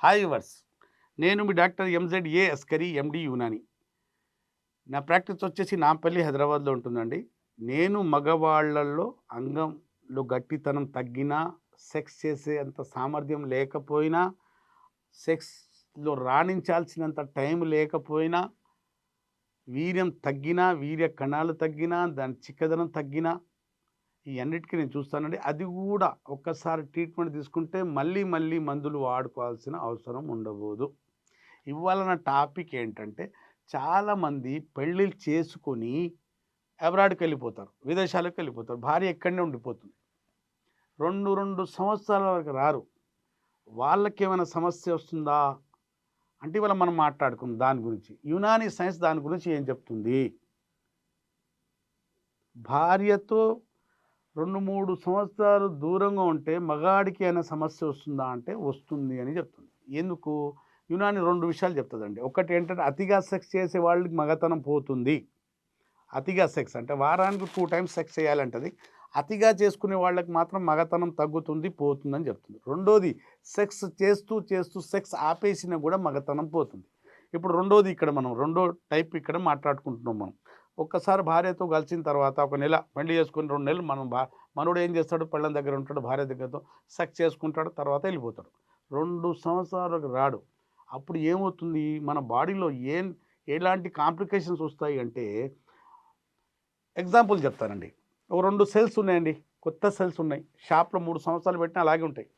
Hi viewers. నేను మీ doctor MZ Askari MD Unani. నా ప్రాక్టీస్ వచ్చేసి నాంపల్లి హైదరాబాద్లో ఉంటుందండి. నేను మగవాళ్ళల్లో అంగంలో గట్టితనం తగ్గినా, సెక్స్ చేసే అంత సామర్థ్యం లేకపోయినా, సెక్స్‌లో రాణించాల్సినంత టైం లేకపోయినా, వీర్యం తగ్గినా, వీర్య కణాలు తగ్గినా, దాని చిక్కదనం తగ్గినా, ఈ అన్నిటికి నేను చూస్తానండి. అది గూడా ఒక్కసారి ట్రీట్మెంట్ తీసుకుంటే మళ్ళీ, మళ్ళీ మందులు వాడుకోవాల్సిన అవసరం ఉండబోదు. ఇవాళ నా టాపిక్ ఏంటంటే, చాలామంది పెళ్ళిళ్ళు చేసుకొని అబ్రాడ్‌కెళ్ళిపోతారు. విదేశాలకెళ్ళిపోతారు. భార్య ఇక్కడనే ఉండిపోతుంది. 2 సంవత్సరాల వరకు రారు. వాళ్ళకేమైనా సమస్య వస్తుందా? అంటే ఇవాళ మనం మాట్లాడుకుందాం దాని గురించి. యునానీ సైన్స్ దాని గురించి ఏం చెప్తుంది? భార్యతో 2, 3 సంవత్సరాలు దూరంగా ఉంటే మగాడికి ఏమైనా సమస్య వస్తుందా అంటే వస్తుంది అని చెప్తుంది. ఎందుకు? యునాని 2 విషయాలు చెప్తదండి. ఒకటేంటంటే అతిగా సెక్స్ చేసే వాళ్ళకి మగతనం పోతుంది. అతిగా సెక్స్ అంటే వారానికి 2 టైమ్స్ సెక్స్ చేయాలంటది. అతిగా చేసుకునే వాళ్ళకి మాత్రం మగతనం తగ్గుతుంది, పోతుందని చెప్తుంది. రెండోది సెక్స్ చేస్తూ సెక్స్ ఆపేసినా కూడా మగతనం పోతుంది. ఇప్పుడు రెండోది ఇక్కడ మనం రెండో టైప్ ఇక్కడ మాట్లాడుకుంటున్నాం మనం. ఒక్కసారి భార్యతో కలిసిన తర్వాత ఒక నెల పెళ్లి చేసుకొని 2 నెలలు మనోడు ఏం చేస్తాడు? పెళ్ళాం దగ్గర ఉంటాడు, భార్య దగ్గరతో సెక్స్ చేసుకుంటాడు, తర్వాత వెళ్ళిపోతాడు. 2 సంవత్సరాలకు రాడు. అప్పుడు ఏమవుతుంది? మన బాడీలో ఎలాంటి కాంప్లికేషన్స్ వస్తాయి అంటే, ఎగ్జాంపుల్ చెప్తానండి. ఒక 2 సెల్స్ ఉన్నాయండి. కొత్త సెల్స్ ఉన్నాయి. షాప్‌లో 3 సంవత్సరాలు పెట్టినా అలాగే ఉంటాయి.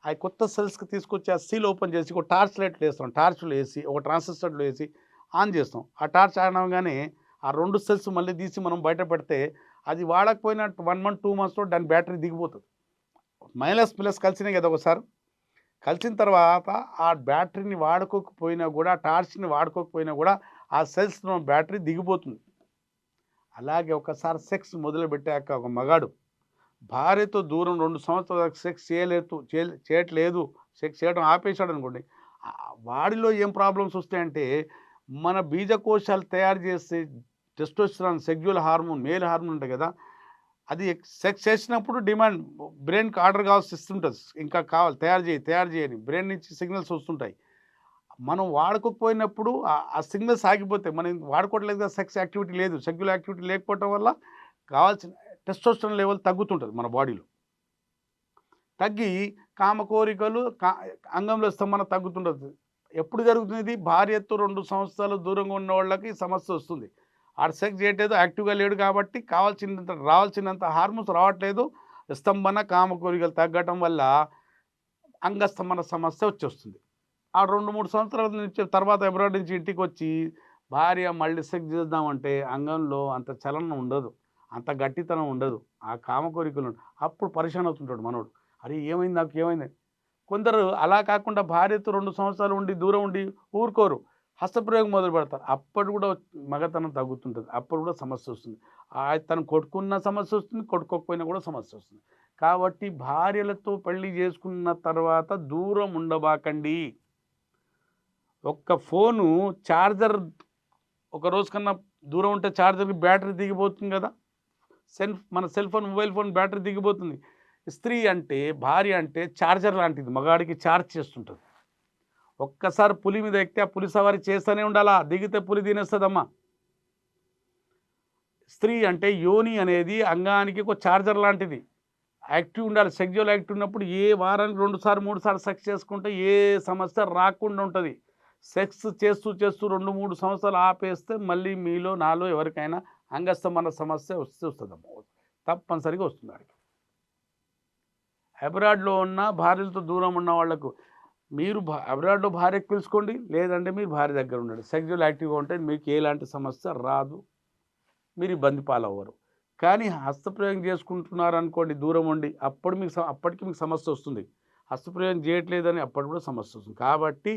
ఆ కొత్త సెల్స్‌కి తీసుకొచ్చి ఆ సీల్ ఓపెన్ చేసి ఒక టార్చ్ లైట్లు వేస్తాం. టార్చ్‌లు వేసి ఒక ట్రాన్సిస్టర్‌లో వేసి ఆన్ చేస్తాం. ఆ టార్చ్ ఆన్ అవ్వగానే ఆ 2 సెల్స్ మళ్ళీ తీసి మనం బయట పెడితే అది వాడకపోయినా 1 మంత్, 2 మంత్స్‌లో దాని బ్యాటరీ దిగిపోతుంది. మైనస్, ప్లస్ కలిసినాయి కదా ఒకసారి. కలిసిన తర్వాత ఆ బ్యాటరీని వాడుకోకపోయినా కూడా, టార్చ్‌ని వాడుకోకపోయినా కూడా ఆ సెల్స్‌లో బ్యాటరీ దిగిపోతుంది. అలాగే ఒకసారి సెక్స్ మొదలుపెట్టాక ఒక మగాడు భార్యతో దూరం 2 సంవత్సరాలు సెక్స్ చేయట్లేదు, సెక్స్ చేయడం ఆపేశాడనుకోండి, వాడిలో ఏం ప్రాబ్లమ్స్ వస్తాయంటే, మన బీజకోశాలు తయారు చేసే testosterone sexual hormone, male hormone ఉంటాయి కదా, అది సెక్స్ చేసినప్పుడు డిమాండ్ బ్రెయిన్‌కి ఆర్డర్ కావాల్సి ఇస్తుంటుంది. ఇంకా కావాలి, తయారు చేయని బ్రెయిన్ నుంచి సిగ్నల్స్ వస్తుంటాయి. మనం వాడుకోకపోయినప్పుడు ఆ సిగ్నల్స్ ఆగిపోతాయి. మనం వాడుకోవట్లేదు కదా, సెక్స్ యాక్టివిటీ లేదు. సెక్సువల్ యాక్టివిటీ లేకపోవటం వల్ల కావాల్సిన టెస్టోస్టెరాన్ లెవెల్ తగ్గుతుంటది మన బాడీలో. తగ్గి కామ కోరికలు అంగంలో స్తంభన తగ్గుతుంటది. ఎప్పుడు జరుగుతుంది ఇది? భార్యతో 2 సంవత్సరాలు దూరంగా ఉన్నోళ్ళకి సమస్య వస్తుంది. ఆడు సెక్స్ చేయట్లేదు, యాక్టివ్‌గా లేడు కాబట్టి రావాల్సినంత హార్మోన్స్ రావట్లేదు. స్తంభన, కామ కోరికలు తగ్గటం వల్ల అంగస్తంభన సమస్య వచ్చేస్తుంది. ఆ 2, 3 సంవత్సరాల నుంచి తర్వాత అబ్రాడ్ నుంచి ఇంటికొచ్చి భార్య మళ్ళీ సెక్స్ చేద్దామంటే అంగంలో అంత చలనం ఉండదు. అంత గట్టితనం ఉండదు. ఆ కామ కోరికలు అప్పుడు పరేషాన్ అవుతుంటాడు మనోడు. అరే! ఏమైంది నాకు ఏమైంది? కొందరు అలా కాకుండా భార్యతో 2 సంవత్సరాలు ఉండి, దూరం ఉండి ఊరుకోరు. హస్తప్రయోగం మొదలుపెడతారు. అప్పుడు కూడా మగతనం తగ్గుతుంటది. అప్పుడు కూడా సమస్యొస్తుంది. తను కొట్టుకున్న సమస్యొస్తుంది, కొట్టుకోకపోయినా కూడా సమస్యొస్తుంది. కాబట్టి భార్యలతో పెళ్లి చేసుకున్న తర్వాత దూరం ఉండబాకండి. ఒక్క ఫోను చార్జర్ ఒక రోజు కన్నా దూరం ఉంటే చార్జర్‌కి బ్యాటరీ దిగిపోతుంది గదా! మన cell phone, mobile phone battery దిగిపోతుంది. స్త్రీ అంటే, భార్య అంటే చార్జర్ లాంటిది. మగాడికి చార్జ్ చేస్తుంటది. ఒక్కసారి పులి మీద ఎక్కితే ఆ పులి సవారి చేస్తూనే ఉండాలా. దిగితే పులి తినేస్తదమ్మా. స్త్రీ అంటే యోని అనేది అంగానికి ఒక చార్జర్ లాంటిది. యాక్టివ్ ఉండాలి. సెక్సువల్ యాక్టివ్ ఉన్నప్పుడు వారానికి 2 సార్లు, 3 సార్లు సెక్స్ చేసుకుంటే ఏ సమస్య రాకుండా ఉంటది. సెక్స్ చేస్తూ 2, 3 సంవత్సరాలు ఆపేస్తే మళ్ళీ మీలో, నాలో ఎవరికైనా అంగస్తంభన సమస్య వస్తదమ్మా. తప్పనిసరిగా వస్తుంది ఆడికి. అబ్రాడ్‌లో ఉన్న భార్యలతో దూరం ఉన్న వాళ్ళకు మీరు అబ్రాడ్‌లో భార్యకు పిలుచుకోండి. లేదంటే మీరు భార్య దగ్గర ఉండండి. సెక్సువల్ యాక్టివ్‌గా ఉంటే మీకు ఎలాంటి సమస్య రాదు. మీరు ఇబ్బంది పాలవ్వరు. కానీ హస్తప్రయోగం చేసుకుంటున్నారనుకోండి దూరం ఉండి, అప్పటికి మీకు సమస్య వస్తుంది. హస్తప్రయోగం చేయట్లేదని అప్పటికి కూడా సమస్య వస్తుంది. కాబట్టి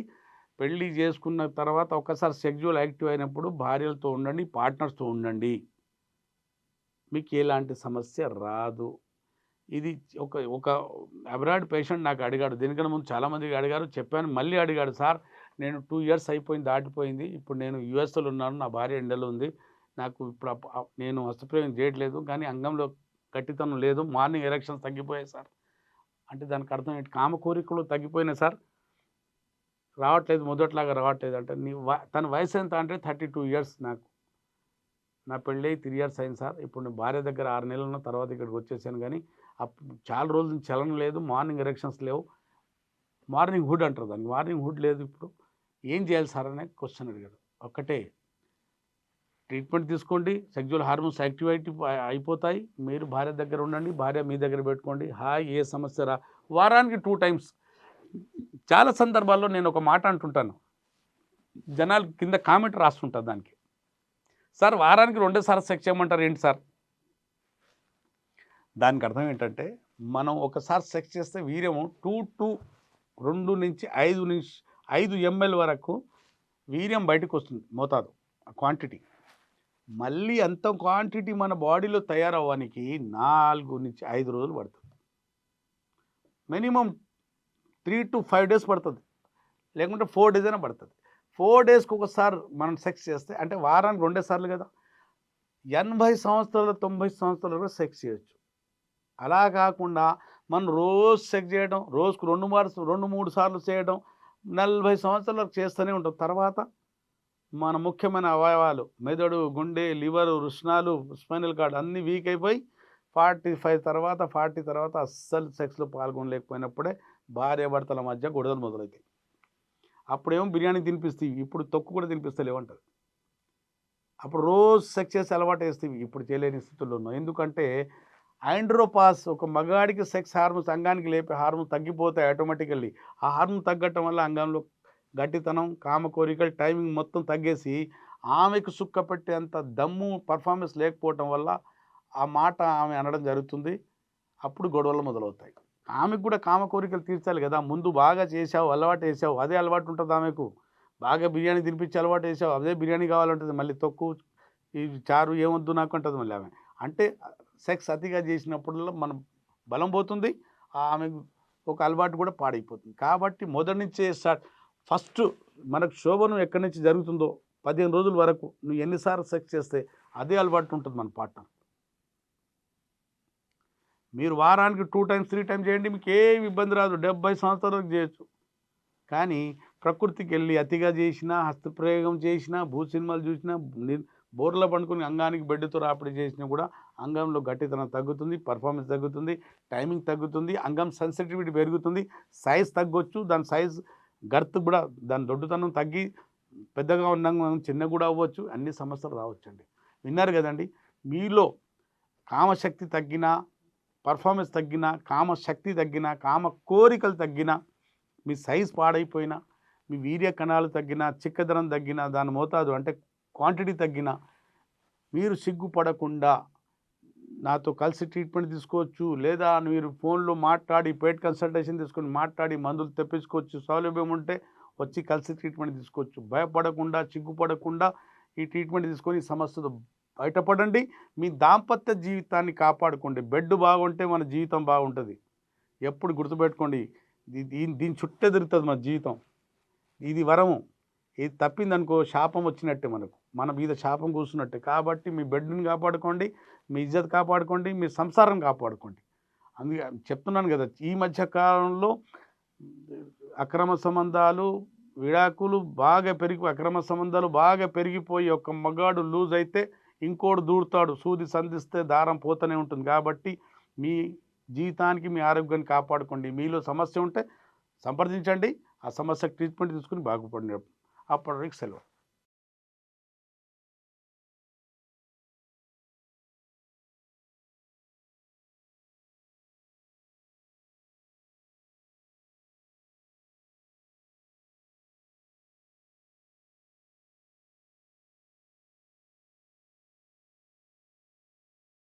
పెళ్లి చేసుకున్న తర్వాత ఒక్కసారి సెక్సువల్ యాక్టివ్ అయినప్పుడు భార్యలతో ఉండండి, పార్ట్నర్స్‌తో ఉండండి. మీకు ఎలాంటి సమస్య రాదు. ఇది ఒక ఒక అబ్రాడ్ పేషెంట్ నాకు అడిగాడు. దీనికన్నా ముందు చాలామందికి అడిగారు. చెప్పాను, మళ్ళీ అడిగాడు. సార్, నేను 2 ఇయర్స్ అయిపోయింది, దాటిపోయింది. ఇప్పుడు నేను యూఎస్‌లో ఉన్నాను. నా భార్య ఇండియాలో ఉంది. నాకు ఇప్పుడు నేను హస్తప్రయోగం చేయట్లేదు. కానీ అంగంలో గట్టితనం లేదు. మార్నింగ్ ఎరెక్షన్స్ తగ్గిపోయాయి సార్. అంటే దానికి అర్థం ఏంటి? కామ కోరికలు తగ్గిపోయినాయి సార్. రావట్లేదు, మొదట్లాగా రావట్లేదు అంటే తన వయసు ఎంత అంటే 32 ఇయర్స్. నా పెళ్ళి 3 ఇయర్స్ అయింది సార్. ఇప్పుడు నేను భార్య దగ్గర 6 నెలలు ఉన్న తర్వాత ఇక్కడికి వచ్చేసాను. కానీ చాలా రోజుల నుంచి చలనం లేదు, మార్నింగ్ ఎరెక్షన్స్ లేవు. మార్నింగ్ హుడ్ అంటారు దాన్ని, మార్నింగ్ హుడ్ లేదు. ఇప్పుడు ఏం చేయాలి సార్ అనే క్వశ్చన్ అడిగారు. ఒక్కటే, ట్రీట్మెంట్ తీసుకోండి, సెక్సువల్ హార్మోన్స్ యాక్టివేట్ అయిపోతాయి, మీరు భార్య దగ్గర ఉండండి, భార్య మీ దగ్గర పెట్టుకోండి, హాయ్ ఏ సమస్య రా. వారానికి 2 టైమ్స్. చాలా సందర్భాల్లో నేను ఒక మాట అంటుంటాను, జనాలు కింద కామెంట్ రాస్తుంటారు దానికి, సార్ వారానికి 2 సార్లు సెక్స్ చేయమంటారు ఏంటి సార్? దానికి అర్థం ఏంటంటే, మనం ఒకసారి సెక్స్ చేస్తే వీర్యము 2 నుంచి 5 ml వరకు వీర్యం బయటకు వస్తుంది, మోతాదు క్వాంటిటీ. మళ్ళీ అంత క్వాంటిటీ మన బాడీలో తయారవ్వడానికి 4 నుంచి 5 రోజులు పడుతుంది. మినిమం 3 to 5 డేస్ పడుతుంది, లేకుంటే 4 డేస్ అయినా పడుతుంది. 4 డేస్కి ఒకసారి మనం సెక్స్ చేస్తే అంటే వారానికి 2 సార్లు కదా, 80 సంవత్సరాలు 90 సంవత్సరాలు కూడా సెక్స్ చేయొచ్చు. అలా కాకుండా మనం రోజు సెక్స్ చేయడం, రోజుకు 2-3 సార్లు చేయడం, 40 సంవత్సరాలకు చేస్తూనే ఉంటాం. తర్వాత మన ముఖ్యమైన అవయవాలు మెదడు, గుండె, లివరు, వృషణాలు, స్పైనల్ కార్డ్ అన్నీ వీక్ అయిపోయి 40 తర్వాత అస్సలు సెక్స్లో పాల్గొనలేకపోయినప్పుడే భార్యాభర్తల మధ్య గొడవలు మొదలవుతాయి. అప్పుడేమో బిర్యానీ తినిపిస్తాయి, ఇప్పుడు తొక్కు కూడా తినిపిస్తలేమంటారు. అప్పుడు రోజు సెక్స్ చేసి అలవాటు వేస్తాయి, ఇప్పుడు చేయలేని స్థితుల్లో ఉన్నాం. ఎందుకంటే ఆండ్రోపాస్, ఒక మగాడికి సెక్స్ హార్మోన్స్, అంగానికి లేపే హార్మోన్స్ తగ్గిపోతాయి ఆటోమేటికల్లీ. ఆ హార్మోన్ తగ్గటం వల్ల అంగంలో గట్టితనం, కామ కోరికలు, టైమింగ్ మొత్తం తగ్గేసి ఆమెకు సుక్క పెట్టేంత దమ్ము, పర్ఫార్మెన్స్ లేకపోవటం వల్ల ఆ మాట ఆమె అనడం జరుగుతుంది. అప్పుడు గొడవలు మొదలవుతాయి. ఆమెకు కూడా కామ కోరికలు తీర్చాలి కదా, ముందు బాగా చేసావు, అలవాటు వేసావు, అదే అలవాటు ఉంటుంది ఆమెకు. బాగా బిర్యానీ తినిపించి అలవాటు వేసావు, అదే బిర్యానీ కావాలంటుంది. మళ్ళీ తొక్కు, ఈ చారు ఏమొద్దు నాకు అంటుంది మళ్ళీ ఆమె. అంటే సెక్స్ అతిగా చేసినప్పుడల్లా మనం బలం పోతుంది, ఆమెకు ఒక అలవాటు కూడా పాడైపోతుంది. కాబట్టి మొదటి నుంచే ఫస్ట్ మనకు శోభనం ఎక్కడి నుంచి జరుగుతుందో 15 రోజుల వరకు నువ్వు ఎన్నిసార్లు సెక్స్ చేస్తే అదే అలవాటు ఉంటుంది మన పార్ట్నర్. మీరు వారానికి 2 టైమ్స్ 3 టైమ్స్ చేయండి, మీకు ఏమి ఇబ్బంది రాదు, 70 సంవత్సరాలకు చేయొచ్చు. కానీ ప్రకృతికి వెళ్ళి అతిగా చేసినా, హస్తప్రయోగం చేసినా, భూ సినిమాలు చూసినా, బోర్లో పండుకొని అంగానికి బెడ్డుతో రాపిడి చేసినా కూడా అంగంలో గట్టితనం తగ్గుతుంది, పర్ఫార్మెన్స్ తగ్గుతుంది, టైమింగ్ తగ్గుతుంది, అంగం సెన్సిటివిటీ పెరుగుతుంది, సైజ్ తగ్గొచ్చు, దాని సైజ్ గర్త్ కూడా, దాని దొడ్డుతనం తగ్గి పెద్దగా ఉన్న చిన్న కూడా అవ్వచ్చు, అన్ని సమస్యలు రావచ్చండి. విన్నారు కదండి, మీలో కామశక్తి తగ్గినా, పర్ఫార్మెన్స్ తగ్గినా, కామశక్తి తగ్గినా, కామ కోరికలు తగ్గినా, మీ సైజ్ పాడైపోయినా, మీ వీర్య కణాలు తగ్గినా, చిక్కదనం తగ్గినా, దాని మోతాదు అంటే క్వాంటిటీ తగ్గినా, మీరు సిగ్గుపడకుండా నాతో కలిసి ట్రీట్మెంట్ తీసుకోవచ్చు, లేదా మీరు ఫోన్లో మాట్లాడి పెయిడ్ కన్సల్టేషన్ తీసుకొని మాట్లాడి మందులు తెప్పించుకోవచ్చు. సౌలభ్యం ఉంటే వచ్చి కలిసి ట్రీట్మెంట్ తీసుకోవచ్చు. భయపడకుండా, సిగ్గుపడకుండా ఈ ట్రీట్మెంట్ తీసుకొని ఈ సమస్యతో బయటపడండి. మీ దాంపత్య జీవితాన్ని కాపాడుకోండి. బెడ్ బాగుంటే మన జీవితం బాగుంటుంది. ఎప్పుడు గుర్తుపెట్టుకోండి, దీని చుట్టే తిరుగుతుంది మన జీవితం. ఇది వరము, ఇది తప్పిందనుకో శాపం వచ్చినట్టే, మన మీద శాపం కూర్చున్నట్టే. కాబట్టి మీ బెడ్ని కాపాడుకోండి, మీ ఇజ్జత్ కాపాడుకోండి, మీ సంసారం కాపాడుకోండి. అందుకే చెప్తున్నాను కదా, ఈ మధ్య కాలంలో అక్రమ సంబంధాలు, విడాకులు అక్రమ సంబంధాలు బాగా పెరిగిపోయి ఒక మగాడు లూజ్ అయితే ఇంకోడు దూడతాడు, సూది సంధిస్తే దారం పోతూనే ఉంటుంది. కాబట్టి మీ జీవితానికి, మీ ఆరోగ్యాన్ని కాపాడుకోండి. మీలో సమస్య ఉంటే సంప్రదించండి, ఆ సమస్యకు ట్రీట్మెంట్ తీసుకుని బాగుపడిన అప్పటికి సెలవు.